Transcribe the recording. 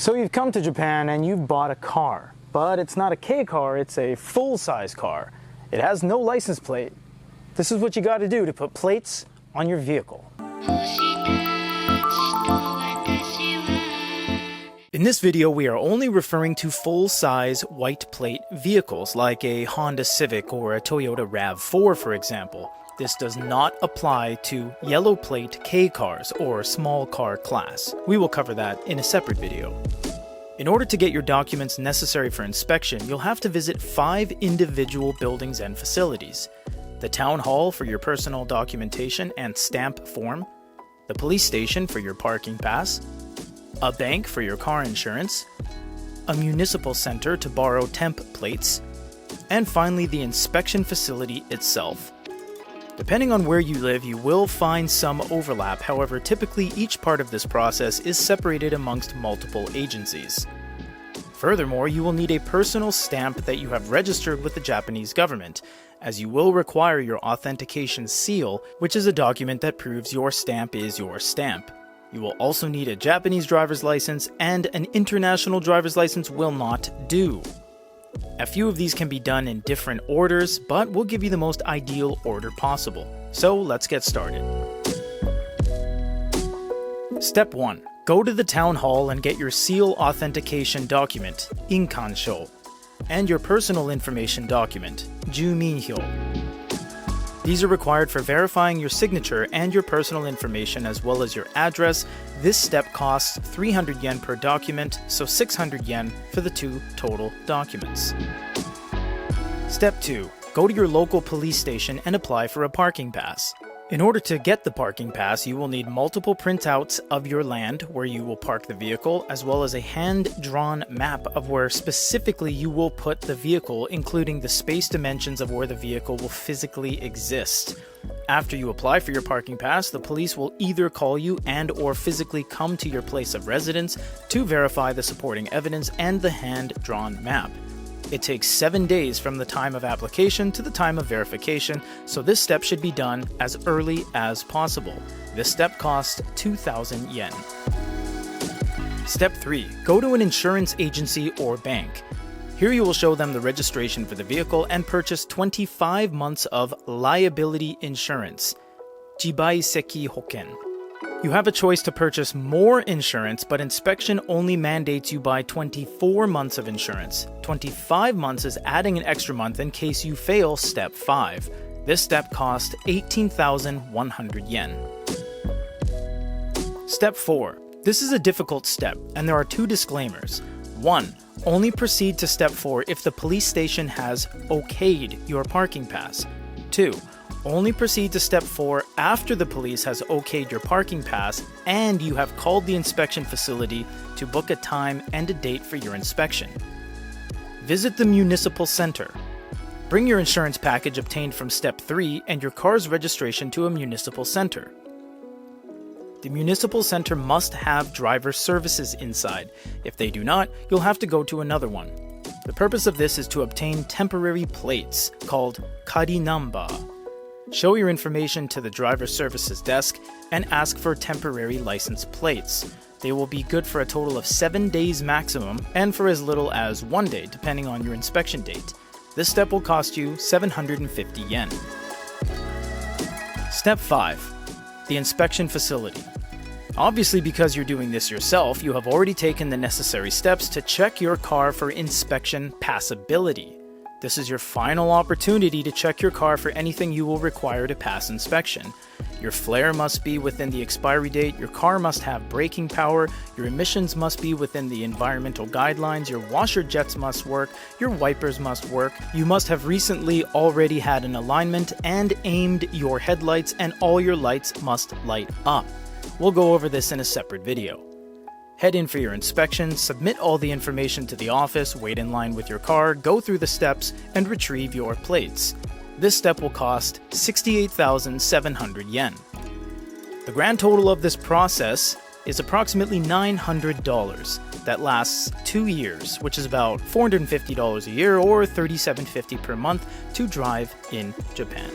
So you've come to Japan and you've bought a car, but it's not a K car, it's a full-size car. It has no license plate. This is what you got to do to put plates on your vehicle. In this video, we are only referring to full-size white plate vehicles like a Honda Civic or a Toyota RAV4, for example. This does not apply to yellow plate K cars or small car class. We will cover that in a separate video. In order to get your documents necessary for inspection, you'll have to visit 5 individual buildings and facilities: the town hall for your personal documentation and stamp form, the police station for your parking pass, a bank for your car insurance, a municipal center to borrow temp plates, and finally the inspection facility itself. Depending on where you live, you will find some overlap. However, typically each part of this process is separated amongst multiple agencies. Furthermore, you will need a personal stamp that you have registered with the Japanese government, as you will require your authentication seal, which is a document that proves your stamp is your stamp. You will also need a Japanese driver's license, and an international driver's license will not do. A few of these can be done in different orders, but we'll give you the most ideal order possible. So let's get started. Step 1. Go to the town hall and get your seal authentication document, inkansho, and your personal information document, juminhyo. These are required for verifying your signature and your personal information as well as your address. This step costs 300 yen per document, so 600 yen for the 2 total documents. Step 2. Go to your local police station and apply for a parking pass. In order to get the parking pass, you will need multiple printouts of your land where you will park the vehicle, as well as a hand-drawn map of where specifically you will put the vehicle, including the space dimensions of where the vehicle will physically exist. After you apply for your parking pass, the police will either call you and/or physically come to your place of residence to verify the supporting evidence and the hand-drawn map. It takes 7 days from the time of application to the time of verification, so this step should be done as early as possible. This step costs 2,000 yen. Step 3. Go to an insurance agency or bank. Here you will show them the registration for the vehicle and purchase 25 months of liability insurance, jibaiseki hoken. You have a choice to purchase more insurance, but inspection only mandates you buy 24 months of insurance. 25 months is adding an extra month in case you fail step 5. This step costs 18,100 yen. Step 4. This is a difficult step, and there are 2 disclaimers. 1. Only proceed to step 4 if the police station has okayed your parking pass. 2. Only proceed to step 4 after the police has okayed your parking pass and you have called the inspection facility to book a time and a date for your inspection. Visit the municipal center. Bring your insurance package obtained from step 3 and your car's registration to a municipal center. The municipal center must have driver services inside. If they do not, you'll have to go to another one. The purpose of this is to obtain temporary plates called kari namba. Show your information to the driver services desk and ask for temporary license plates. They will be good for a total of 7 days maximum and for as little as 1 day depending on your inspection date. This step will cost you 750 yen. Step 5. The inspection facility. Obviously, because you're doing this yourself, you have already taken the necessary steps to check your car for inspection passability. This is your final opportunity to check your car for anything you will require to pass inspection. Your flare must be within the expiry date, your car must have braking power, your emissions must be within the environmental guidelines, your washer jets must work, your wipers must work, you must have recently already had an alignment and aimed your headlights, and all your lights must light up. We'll go over this in a separate video. Head in for your inspection, submit all the information to the office, wait in line with your car, go through the steps, and retrieve your plates. This step will cost 68,700 yen. The grand total of this process is approximately $900. That lasts 2 years, which is about $450 a year or $37.50 per month to drive in Japan.